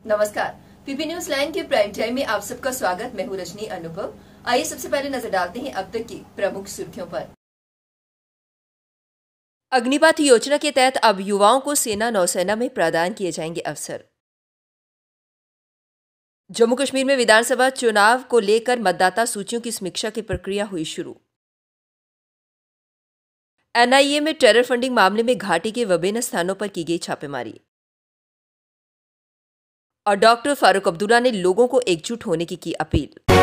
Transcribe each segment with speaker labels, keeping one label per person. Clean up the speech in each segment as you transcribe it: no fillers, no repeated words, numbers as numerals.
Speaker 1: नमस्कार, PP news line के prime time में आप सबका स्वागत। मैं हूं रजनी अनुभव। आइए सबसे पहले नजर डालते हैं अब तक की प्रमुख सुर्खियों पर। अग्निपथ योजना के तहत अब युवाओं को सेना नौसेना में प्रदान किए जाएंगे अवसर। जम्मू कश्मीर में विधानसभा चुनाव को लेकर मतदाता सूचियों की समीक्षा की प्रक्रिया हुई शुरू। एनआईए में टेरर फंडिंग मामले में घाटी के विभिन्न स्थानों पर की गई छापेमारी। और डॉक्टर फारूक अब्दुल्ला ने लोगों को एकजुट होने की अपील।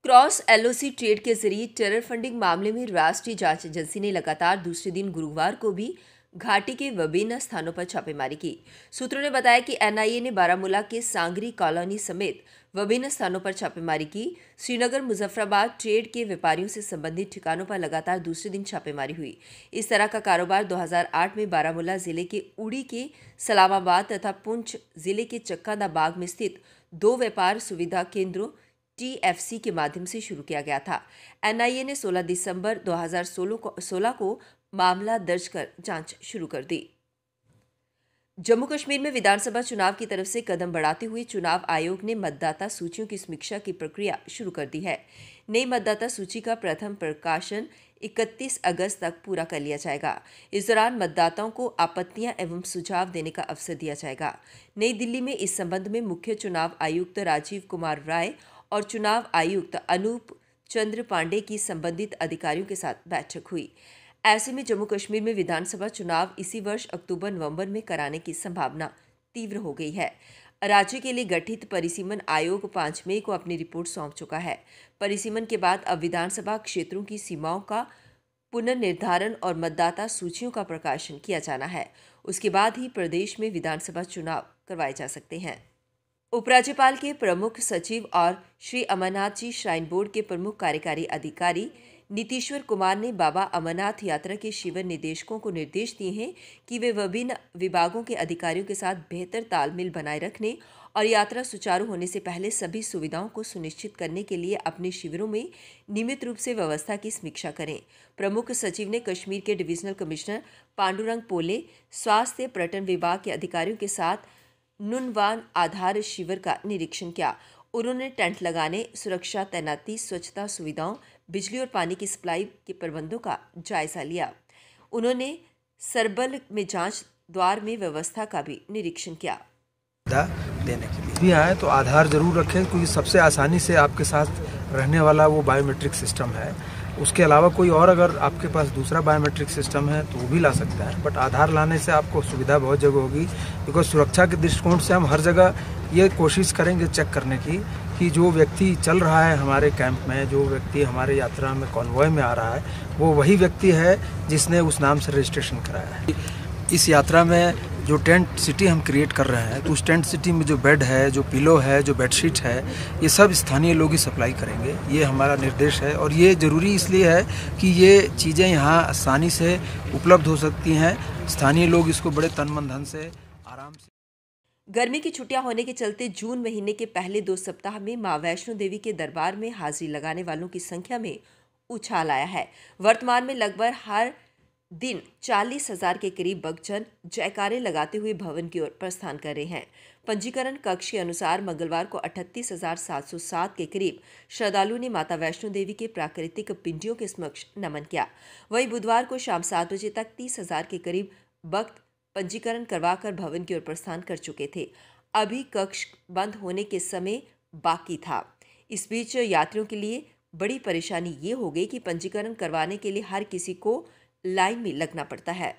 Speaker 1: क्रॉस एलओसी ट्रेड के जरिए टेरर फंडिंग मामले में राष्ट्रीय जांच एजेंसी ने लगातार दूसरे दिन गुरुवार को भी घाटी के विभिन्न स्थानों पर छापेमारी की। सूत्रों ने बताया कि एनआईए ने बारामूला के सांगरी कॉलोनी समेत विभिन्न स्थानों पर छापेमारी की। श्रीनगर मुजफ्फराबाद ट्रेड के व्यापारियों से संबंधित ठिकानों पर लगातार दूसरे दिन छापेमारी हुई। इस तरह का कारोबार 2008 में बारामूला जिले के उड़ी के सलामाबाद तथा पुंछ जिले के चक्का बाग में स्थित 2 व्यापार सुविधा केंद्रों टीएफसी के माध्यम से शुरू किया गया था। एनआईए ने 16 दिसंबर 2016 को मामला दर्ज कर जांच शुरू कर दी। जम्मू कश्मीर में विधानसभा चुनाव की तरफ से कदम बढ़ाते हुए चुनाव आयोग ने मतदाता सूचियों की समीक्षा की प्रक्रिया शुरू कर दी है। नई मतदाता सूची का प्रथम प्रकाशन 31 अगस्त तक पूरा कर लिया जाएगा। इस दौरान मतदाताओं को आपत्तियां एवं सुझाव देने का अवसर दिया जाएगा। नई दिल्ली में इस संबंध में मुख्य चुनाव आयुक्त राजीव कुमार राय और चुनाव आयुक्त अनूप चंद्र पांडे की संबंधित अधिकारियों के साथ बैठक हुई। ऐसे में जम्मू कश्मीर में विधानसभा चुनाव इसी वर्ष अक्टूबर-नवंबर में कराने की संभावना तीव्र हो गई है। राज्य के लिए गठित परिसीमन आयोग 5 मई को अपनी रिपोर्ट सौंप चुका है। परिसीमन के बाद अब विधानसभा क्षेत्रों की सीमाओं का पुनर्निर्धारण और मतदाता सूचियों का प्रकाशन किया जाना है। उसके बाद ही प्रदेश में विधानसभा चुनाव करवाए जा सकते हैं। उपराज्यपाल के प्रमुख सचिव और श्री अमरनाथ जी श्राइन बोर्ड के प्रमुख कार्यकारी अधिकारी नीतीश्वर कुमार ने बाबा अमरनाथ यात्रा के शिविर निदेशकों को निर्देश दिए हैं कि वे विभिन्न विभागों के अधिकारियों के साथ बेहतर तालमेल बनाए रखने और यात्रा सुचारू होने से पहले सभी सुविधाओं को सुनिश्चित करने के लिए अपने शिविरों में नियमित रूप से व्यवस्था की समीक्षा करें। प्रमुख सचिव ने कश्मीर के डिविजनल कमिश्नर पांडुरंग पोले, स्वास्थ्य पर्यटन विभाग के अधिकारियों के साथ नुनवान आधार शिविर का निरीक्षण किया। उन्होंने टेंट लगाने, सुरक्षा तैनाती, स्वच्छता सुविधाओं, बिजली और पानी की सप्लाई के प्रबंधों का जायजा लिया। उन्होंने सरबल में जांच द्वार में व्यवस्था का भी निरीक्षण किया।
Speaker 2: देने के लिए भी आए तो आधार जरूर रखें, क्योंकि सबसे आसानी से आपके साथ रहने वाला वो बायोमेट्रिक सिस्टम है। उसके अलावा कोई और अगर आपके पास दूसरा बायोमेट्रिक सिस्टम है तो वो भी ला सकता है, बट आधार लाने से आपको सुविधा बहुत जगह होगी। बिकॉज सुरक्षा के दृष्टिकोण से हम हर जगह ये कोशिश करेंगे चेक करने की कि जो व्यक्ति चल रहा है हमारे कैंप में, जो व्यक्ति हमारे यात्रा में कॉन्वॉय में आ रहा है, वो वही व्यक्ति है जिसने उस नाम से रजिस्ट्रेशन कराया है। इस यात्रा में जो टेंट सिटी हम क्रिएट कर रहे हैं, तो उस टेंट सिटी में जो बेड है, जो पिलो है, जो बेडशीट है, ये सब स्थानीय लोग ही सप्लाई करेंगे। ये हमारा निर्देश है और ये ज़रूरी इसलिए है कि ये चीज़ें यहाँ आसानी से उपलब्ध हो सकती हैं। स्थानीय लोग इसको बड़े तन मन धन से आराम से।
Speaker 1: गर्मी की छुट्टियां होने के चलते जून महीने के पहले 2 सप्ताह में मां वैष्णो देवी के दरबार में हाजिरी लगाने वालों की संख्या में उछाल आया है। वर्तमान में लगभग हर दिन 40,000 के करीब भक्तजन जयकारे लगाते हुए भवन की ओर प्रस्थान कर रहे हैं। पंजीकरण कक्ष के अनुसार मंगलवार को 38,707 के करीब श्रद्धालुओं ने माता वैष्णो देवी के प्राकृतिक पिंडियों के समक्ष नमन किया। वहीं बुधवार को शाम 7 बजे तक 30,000 के करीब भक्त पंजीकरण करवाकर भवन की ओर प्रस्थान कर चुके थे। अभी कक्ष बंद होने के समय बाकी था। इस बीच यात्रियों के लिए बड़ी परेशानी ये हो गई कि पंजीकरण करवाने के लिए हर किसी को लाइन में लगना पड़ता है।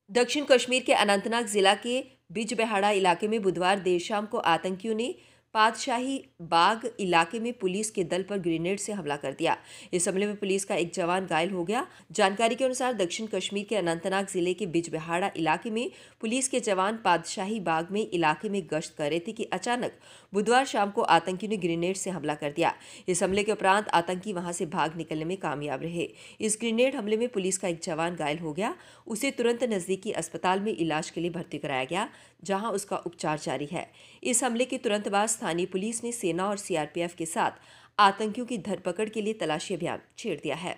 Speaker 1: दक्षिण कश्मीर के अनंतनाग जिला के बिजबेहाड़ा इलाके में बुधवार देर शाम को आतंकियों ने पातशाही बाग इलाके में पुलिस के दल पर ग्रेनेड से हमला कर दिया। इस हमले में पुलिस का एक जवान घायल हो गया। जानकारी के अनुसार दक्षिण कश्मीर के अनंतनाग जिले के बिजबेहाड़ा इलाके में पुलिस के जवान पातशाही बाग में इलाके में गश्त कर रहे थे कि अचानक बुधवार शाम को आतंकियों ने ग्रेनेड से हमला कर दिया। इस हमले के उपरांत आतंकी वहां से भाग निकलने में कामयाब रहे। इस ग्रेनेड हमले में पुलिस का एक जवान घायल हो गया। उसे तुरंत नजदीकी अस्पताल में इलाज के लिए भर्ती कराया गया, जहां उसका उपचार जारी है। इस हमले के तुरंत बाद स्थानीय पुलिस ने सेना और सीआरपीएफ के साथ आतंकियों की धरपकड़ के लिए तलाशी अभियान छेड़ दिया है।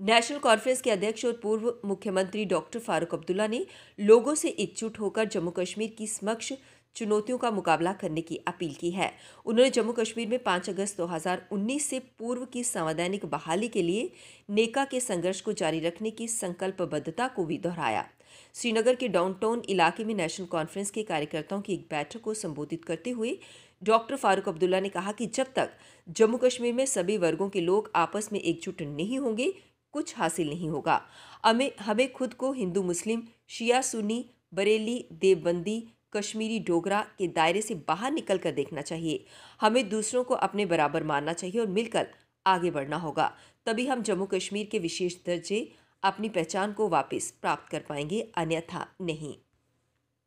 Speaker 1: नेशनल कॉन्फ्रेंस के अध्यक्ष और पूर्व मुख्यमंत्री डॉक्टर फारूक अब्दुल्ला ने लोगों से एकजुट होकर जम्मू कश्मीर की समक्ष चुनौतियों का मुकाबला करने की अपील की है। उन्होंने जम्मू कश्मीर में 5 अगस्त 2019 से पूर्व की संवैधानिक बहाली के लिए नेका के संघर्ष को जारी रखने की संकल्पबद्धता को भी दोहराया। श्रीनगर के डाउनटाउन इलाके में नेशनल कॉन्फ्रेंस के कार्यकर्ताओं की एक बैठक को संबोधित करते हुए डॉक्टर फारूक अब्दुल्ला ने कहा कि जब तक जम्मू कश्मीर में सभी वर्गों के लोग आपस में एकजुट नहीं होंगे, कुछ हासिल नहीं होगा। हमें खुद को हिंदू, मुस्लिम, शिया, सुन्नी, बरेली, देवबंदी, कश्मीरी, डोगरा के दायरे से बाहर निकल कर देखना चाहिए। हमें दूसरों को अपने बराबर मानना चाहिए और मिलकर आगे बढ़ना होगा। तभी हम जम्मू कश्मीर के विशेष दर्जे, अपनी पहचान को वापस प्राप्त कर पाएंगे, अन्यथा नहीं।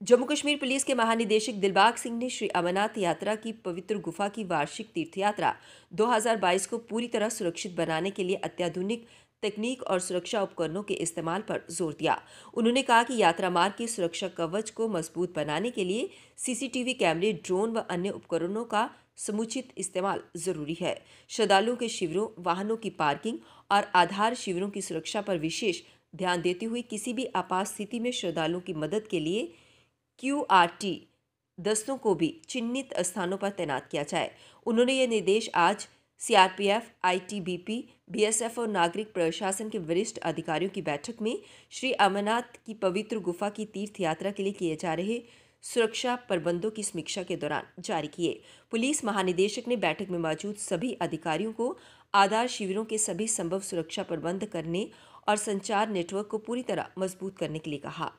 Speaker 1: जम्मू कश्मीर पुलिस के महानिदेशक दिलबाग सिंह ने श्री अमरनाथ यात्रा की पवित्र गुफा की वार्षिक तीर्थयात्रा 2022 को पूरी तरह सुरक्षित बनाने के लिए अत्याधुनिक तकनीक और सुरक्षा उपकरणों के इस्तेमाल पर जोर दिया। उन्होंने कहा कि यात्रा मार्ग के सुरक्षा कवच को मजबूत बनाने के लिए सीसीटीवी कैमरे, ड्रोन व अन्य उपकरणों का समुचित इस्तेमाल जरूरी है। श्रद्धालुओं के शिविरों, वाहनों की पार्किंग और आधार शिविरों की सुरक्षा पर विशेष ध्यान देते हुए किसी भी आपात स्थिति में श्रद्धालुओं की मदद के लिए QRT दस्तों को भी चिन्हित स्थानों पर तैनात किया जाए। उन्होंने ये निर्देश आज CRPF, ITBP, BSF और नागरिक प्रशासन के वरिष्ठ अधिकारियों की बैठक में श्री अमरनाथ की पवित्र गुफा की तीर्थ यात्रा के लिए किए जा रहे सुरक्षा प्रबंधों की समीक्षा के दौरान जारी किए। पुलिस महानिदेशक ने बैठक में मौजूद सभी अधिकारियों को आधार शिविरों के सभी संभव सुरक्षा प्रबंध करने और संचार नेटवर्क को पूरी तरह मजबूत करने के लिए कहा।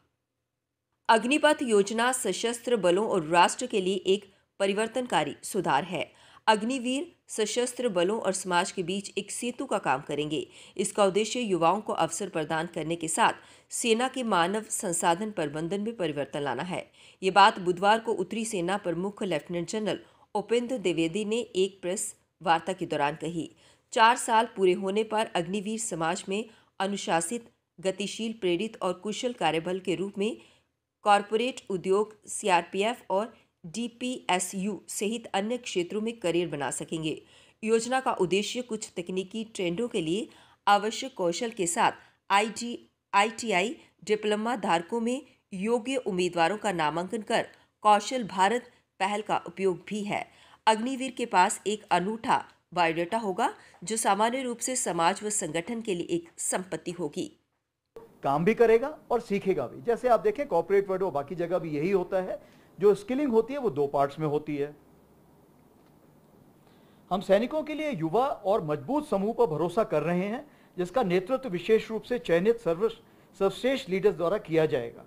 Speaker 1: अग्निपथ योजना सशस्त्र बलों और राष्ट्र के लिए एक परिवर्तनकारी सुधार है। अग्निवीर सशस्त्र बलों और समाज के बीच एक सेतु का काम करेंगे। इसका उद्देश्य युवाओं को अवसर प्रदान करने के साथ सेना के मानव संसाधन प्रबंधन में परिवर्तन लाना है। ये बात बुधवार को उत्तरी सेना प्रमुख लेफ्टिनेंट जनरल उपेंद्र द्विवेदी ने एक प्रेस वार्ता के दौरान कही। 4 साल पूरे होने पर अग्निवीर समाज में अनुशासित, गतिशील, प्रेरित और कुशल कार्यबल के रूप में कॉरपोरेट उद्योग, CRPF और DPSU सहित अन्य क्षेत्रों में करियर बना सकेंगे। योजना का उद्देश्य कुछ तकनीकी ट्रेंडों के लिए आवश्यक कौशल के साथ ITI डिप्लोमा धारकों में योग्य उम्मीदवारों का नामांकन कर कौशल भारत पहल का उपयोग भी है। अग्निवीर के पास एक अनूठा बायोडाटा होगा जो सामान्य रूप से समाज व संगठन के लिए एक संपत्ति होगी।
Speaker 3: काम भी करेगा और सीखेगा भी। जैसे आप देखें कॉर्पोरेट वर्ल्ड और बाकी जगह भी यही होता है। जो स्किलिंग होती है वो 2 पार्ट्स में होती है। हम सैनिकों के लिए युवा और मजबूत समूह पर भरोसा कर रहे हैं जिसका नेतृत्व विशेष रूप से चयनित सर्वश्रेष्ठ लीडर्स द्वारा किया जाएगा।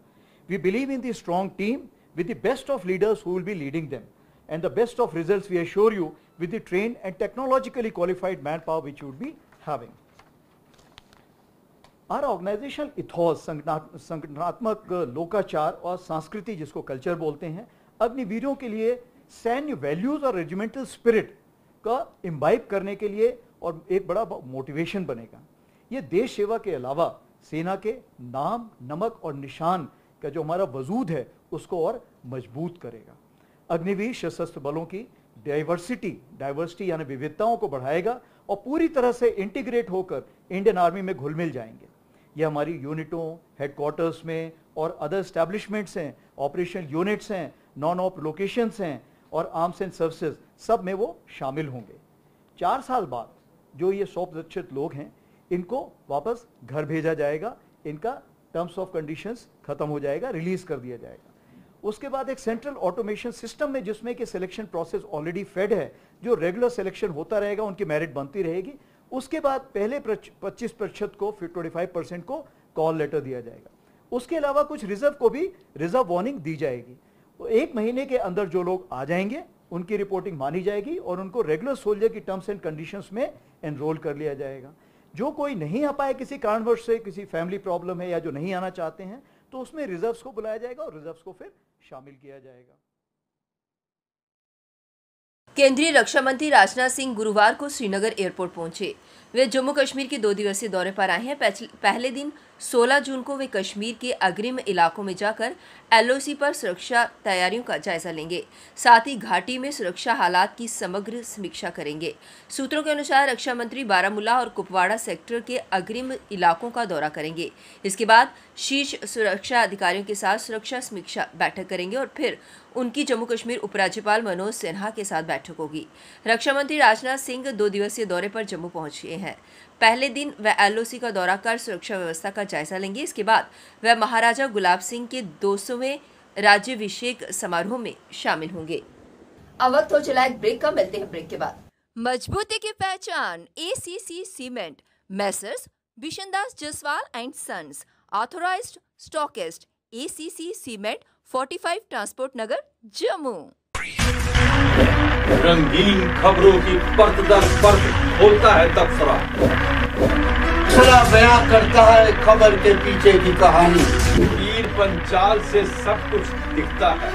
Speaker 3: We believe in the strong team with the best of leaders who will be leading them and the best of results we assure you with the trained and technologically qualified manpower which you would be having. Our organizational ethos, संगठनात्मक लोकाचार और संस्कृति जिसको culture बोलते हैं, अग्निवीरों के लिए सैन्य values और रेजिमेंटल स्पिरिट का इम्बाइब करने के लिए और एक बड़ा मोटिवेशन बनेगा। ये देश सेवा के अलावा सेना के नाम, नमक और निशान का जो हमारा वजूद है उसको और मजबूत करेगा। अग्निवीर सशस्त्र बलों की डाइवर्सिटी यानी विविधताओं को बढ़ाएगा और पूरी तरह से इंटीग्रेट होकर इंडियन आर्मी में घुल मिल जाएंगे। ये हमारी यूनिटों, हेडक्वार्टर्स में और अदर एस्टैब्लिशमेंट्स हैं, ऑपरेशनल यूनिट्स हैं, नॉन ऑप लोकेशंस हैं और आर्म्स एंड सर्विसेज सब में वो शामिल होंगे। 4 साल बाद जो ये 100% लोग हैं इनको वापस घर भेजा जाएगा। इनका टर्म्स ऑफ कंडीशंस खत्म हो जाएगा, रिलीज कर दिया जाएगा। उसके बाद एक सेंट्रल ऑटोमेशन सिस्टम में जिसमें कि सिलेक्शन प्रोसेस ऑलरेडी फेड है, जो रेगुलर सिलेक्शन होता रहेगा, उनकी मेरिट बनती रहेगी। उसके बाद पहले 25% को, फिर 25% को कॉल लेटर दिया जाएगा। उसके अलावा कुछ रिजर्व को भी रिजर्व वार्निंग दी जाएगी। तो 1 महीने के अंदर जो लोग आ जाएंगे उनकी रिपोर्टिंग मानी जाएगी और उनको रेगुलर सोल्जर की टर्म्स एंड कंडीशंस में एनरोल कर लिया जाएगा। जो कोई नहीं आ पाए किसी कारणवश से, किसी फैमिली प्रॉब्लम है या जो नहीं आना चाहते हैं, तो उसमें रिजर्व्स को बुलाया जाएगा और रिजर्व्स को फिर शामिल किया जाएगा।
Speaker 1: केंद्रीय रक्षा मंत्री राजनाथ सिंह गुरुवार को श्रीनगर एयरपोर्ट पहुंचे। वे जम्मू कश्मीर के 2 दिवसीय दौरे पर आए हैं। पहले दिन 16 जून को वे कश्मीर के अग्रिम इलाकों में जाकर LOC पर सुरक्षा तैयारियों का जायजा लेंगे। साथ ही घाटी में सुरक्षा हालात की समग्र समीक्षा करेंगे। सूत्रों के अनुसार रक्षा मंत्री बारामूला और कुपवाड़ा सेक्टर के अग्रिम इलाकों का दौरा करेंगे। इसके बाद शीर्ष सुरक्षा अधिकारियों के साथ सुरक्षा समीक्षा बैठक करेंगे और फिर उनकी जम्मू कश्मीर उपराज्यपाल मनोज सिन्हा के साथ बैठक होगी। रक्षा मंत्री राजनाथ सिंह 2 दिवसीय दौरे पर जम्मू पहुंचे हैं। पहले दिन वह LOC का दौरा कर सुरक्षा व्यवस्था का जायजा लेंगे। इसके बाद वह महाराजा गुलाब सिंह के 200वें राज्याभिषेक समारोह में शामिल होंगे। अब वक्त हो चला एक ब्रेक का, मिलते हैं ब्रेक के बाद। मजबूती की पहचान ACC cement, Messrs Bishandas Jaswal and sons, authorised stockist, ACC cement, 45 transport Nagar, Jammu.
Speaker 4: रंगीन खबरों की परत दर परत होता है तबसरा, बयां करता है खबर के पीछे की कहानी। तीर पंचाल से सब कुछ दिखता है।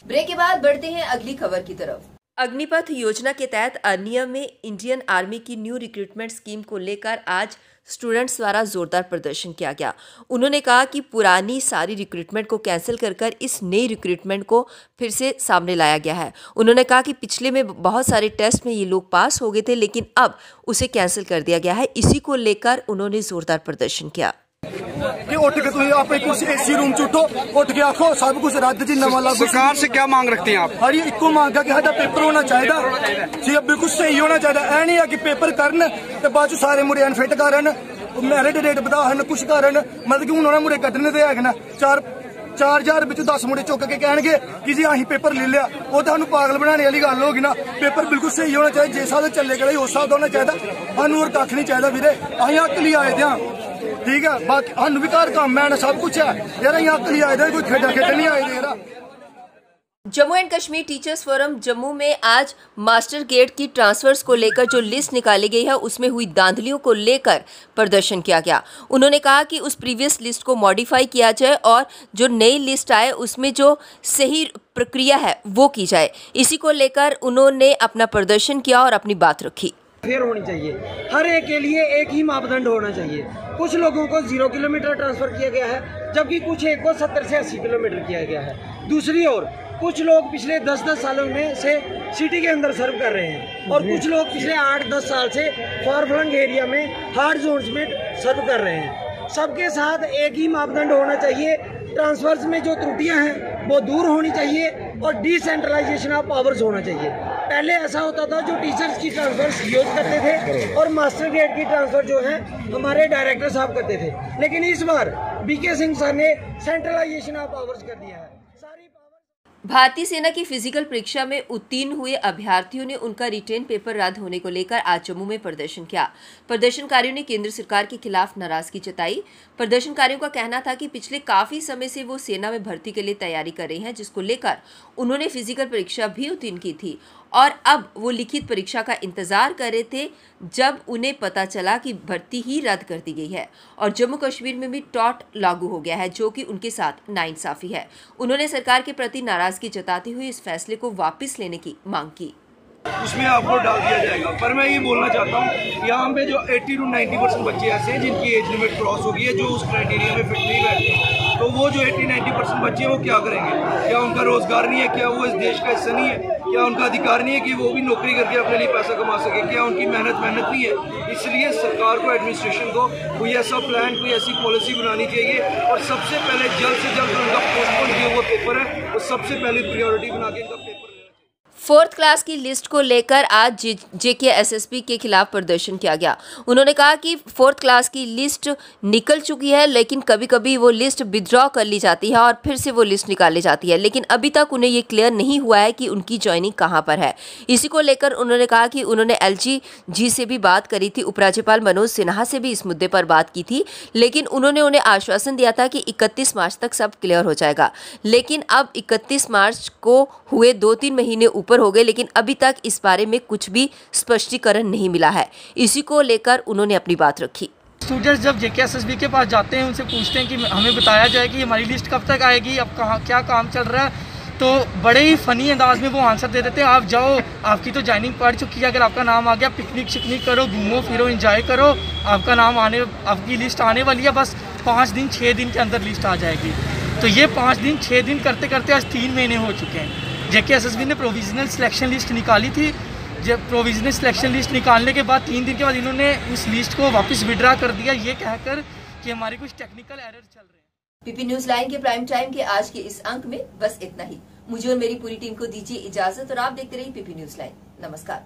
Speaker 1: ब्रेक के बाद बढ़ते हैं अगली खबर की तरफ। अग्निपथ योजना के तहत अनियम में इंडियन आर्मी की न्यू रिक्रूटमेंट स्कीम को लेकर आज स्टूडेंट्स द्वारा जोरदार प्रदर्शन किया गया। उन्होंने कहा कि पुरानी सारी रिक्रूटमेंट को कैंसिल कर इस नई रिक्रूटमेंट को फिर से सामने लाया गया है। उन्होंने कहा कि पिछले में बहुत सारे टेस्ट में ये लोग पास हो गए थे, लेकिन अब उसे कैंसिल कर दिया गया है। इसी को लेकर उन्होंने जोरदार प्रदर्शन किया।
Speaker 5: कि उठ के तुम आप कुछ AC रूम च उठो, उठ के आखो सब कुछ रद्द जी नवा लागू।
Speaker 6: सरकार से क्या मांग रखते हैं आप?
Speaker 5: हर इको मांग है कि साਡਾ पेपर होना चाहिए जी, बिल्कुल सही होना चाहिए। ऐ नहीं है कि पेपर करन ते बाद च सारे मुंडे अनफिट करन, मैरिट रेट ਵਧਾਹਨ कुछ करन। मतलब कि हुण उन्होंने मुंडे कड्ढने ते है ना 4,000 ਵਿੱਚੋਂ 10 मुंडे चुक के कहणगे कि जी अहीं पेपर ले लिया। वो तो सानू पागल बनाने वाली गल होगी ना। पेपर बिल्कुल सही होना चाहिए, जिस हिसाब से चले गए उस हिसाब का होना चाहिए। सानू होर कक्ख नहीं चाहिए वीरे, अहीं हक लिए आए थे। ठीक है, बाकी सानू भी घर काम है सब कुछ है यार, अहीं हक लिए आए थे, कोई खेडा खेडन नहीं आए थे यार।
Speaker 1: Jammu and Kashmir teachers forum Jammu में आज मास्टर गेट की ट्रांसफर्स को लेकर जो लिस्ट निकाली गई है उसमें हुई धांधलियों को लेकर प्रदर्शन किया गया। उन्होंने कहा कि उस प्रीवियस लिस्ट को मॉडिफाई किया जाए और जो नई लिस्ट आए उसमें जो सही प्रक्रिया है वो की जाए। इसी को लेकर उन्होंने अपना प्रदर्शन किया और अपनी बात रखी।
Speaker 7: फेयर होनी चाहिए, हर एक के लिए एक ही मापदंड होना चाहिए। कुछ लोगों को 0 किलोमीटर ट्रांसफर किया गया है, जबकि कुछ एक को 70 से 80 किलोमीटर किया गया है। दूसरी ओर कुछ लोग पिछले 10-10 सालों में से सिटी के अंदर सर्व कर रहे हैं और कुछ लोग पिछले 8-10 साल से फार फ्लंग एरिया में हार्ड जोन्स में सर्व कर रहे हैं। सबके साथ एक ही मापदंड होना चाहिए। ट्रांसफर्स में जो त्रुटियां हैं वो दूर होनी चाहिए और डिसेंट्रलाइजेशन ऑफ पावर्स होना चाहिए। पहले ऐसा होता था जो टीचर्स की ट्रांसफर्स यूज करते थे और मास्टर ग्रेड की ट्रांसफर जो है हमारे डायरेक्टर साहब करते थे, लेकिन इस बार BK सिंह सर ने सेंट्रलाइजेशन ऑफ पावर्स कर दिया है।
Speaker 1: भारतीय सेना की फिजिकल परीक्षा में उत्तीर्ण हुए अभ्यर्थियों ने उनका रिटेन पेपर रद्द होने को लेकर आज जम्मू में प्रदर्शन किया। प्रदर्शनकारियों ने केंद्र सरकार के खिलाफ नाराजगी जताई। प्रदर्शनकारियों का कहना था कि पिछले काफी समय से वो सेना में भर्ती के लिए तैयारी कर रही हैं, जिसको लेकर उन्होंने फिजिकल परीक्षा भी उत्तीर्ण की थी और अब वो लिखित परीक्षा का इंतजार कर रहे थे, जब उन्हें पता चला कि भर्ती ही रद्द कर दी गई है और जम्मू कश्मीर में भी टॉट लागू हो गया है, जो कि उनके साथ नाइंसाफी है। उन्होंने सरकार के प्रति नाराजगी जताते हुए इस फैसले को वापस लेने की मांग की।
Speaker 6: उसमें आपको डाल दिया जाएगा, पर मैं ये बोलना चाहता हूँ यहाँ पे जो 80 to 90% बच्चे ऐसे हैं जिनकी एज लिमिट क्रॉस हो गई है, जो उस क्राइटेरिया में फिट नहीं बैठते, तो वो जो 80-90% बच्चे हैं वो क्या करेंगे? क्या उनका रोजगार नहीं है? क्या वो इस देश का हिस्सा नहीं है? क्या उनका अधिकार नहीं है कि वो भी नौकरी करके अपने लिए पैसा कमा सके? क्या उनकी मेहनत नहीं है? इसलिए सरकार को, एडमिनिस्ट्रेशन को कोई ऐसा प्लान, कोई ऐसी पॉलिसी बनानी चाहिए और सबसे पहले जल्द से जल्द उनका पोस्टपोन किया हुआ पेपर है वो सबसे पहले प्रायोरिटी बना के इनका पेपर।
Speaker 1: 4th क्लास की लिस्ट को लेकर आज JK SSP के खिलाफ प्रदर्शन किया गया। उन्होंने कहा कि 4th क्लास की लिस्ट निकल चुकी है, लेकिन कभी कभी वो लिस्ट विड्रॉ कर ली जाती है और फिर से वो लिस्ट निकाली जाती है, लेकिन अभी तक उन्हें ये क्लियर नहीं हुआ है कि उनकी ज्वाइनिंग कहाँ पर है। इसी को लेकर उन्होंने कहा कि उन्होंने LG जी से भी बात करी थी, उपराज्यपाल मनोज सिन्हा से भी इस मुद्दे पर बात की थी, लेकिन उन्होंने उन्हें आश्वासन दिया था कि 31 मार्च तक सब क्लियर हो जाएगा। लेकिन अब 31 मार्च को हुए 2-3 महीने ऊपर हो गए, लेकिन अभी तक इस बारे में कुछ भी स्पष्टीकरण नहीं मिला है। इसी को लेकर उन्होंने अपनी बात रखी।
Speaker 8: स्टूडेंट्स जब JKSSB के पास जाते हैं, उनसे पूछते हैं कि हमें बताया जाए कि हमारी लिस्ट कब तक आएगी, अब कहाँ क्या काम चल रहा है, तो बड़े ही फ़नी अंदाज में वो आंसर दे देते हैं, आप जाओ, आपकी तो जॉइनिंग पड़ चुकी है, अगर आपका नाम आ गया पिकनिक शिकनिक करो, घूमो फिरो, एंजॉय करो, आपका नाम आपकी लिस्ट आने वाली है, बस 5 दिन 6 दिन के अंदर लिस्ट आ जाएगी। तो ये 5 दिन 6 दिन करते करते आज 3 महीने हो चुके हैं। JKSSB ने प्रोविजनल सिलेक्शन लिस्ट निकाली थी। जब प्रोविजनल सिलेक्शन लिस्ट निकालने के बाद 3 दिन के बाद इन्होंने उस लिस्ट को वापस विड्रा कर दिया, ये कहकर कि हमारे कुछ टेक्निकल एरर चल रहे हैं।
Speaker 1: पीपी न्यूज लाइन के प्राइम टाइम के आज के इस अंक में बस इतना ही। मुझे और मेरी पूरी टीम को दीजिए इजाजत और आप देखते रहिए पीपी न्यूज लाइन। नमस्कार।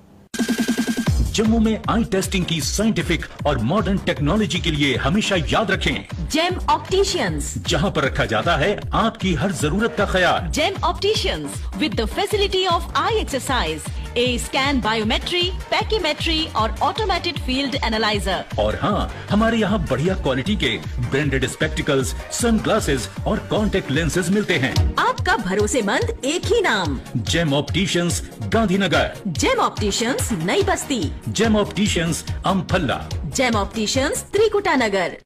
Speaker 9: जम्मू में आई टेस्टिंग की साइंटिफिक और मॉडर्न टेक्नोलॉजी के लिए हमेशा याद रखें
Speaker 10: जेम ऑप्टिशियंस,
Speaker 9: जहां पर रखा जाता है आपकी हर जरूरत का ख्याल।
Speaker 10: Gem opticians with the facility of eye exercise, A scan, biometry, pachymetry और ऑटोमेटेड फील्ड एनालाइजर।
Speaker 9: और हाँ, हमारे यहाँ बढ़िया क्वालिटी के ब्रांडेड स्पेक्टिकल्स, सनग्लासेस और कॉन्टेक्ट लेंसेज मिलते हैं।
Speaker 10: आपका भरोसेमंद एक ही नाम,
Speaker 9: Gem opticians, Gandhinagar.
Speaker 10: Gem opticians, Nai Basti.
Speaker 9: Gem opticians, Amphalla.
Speaker 10: Gem opticians, Trikuta नगर।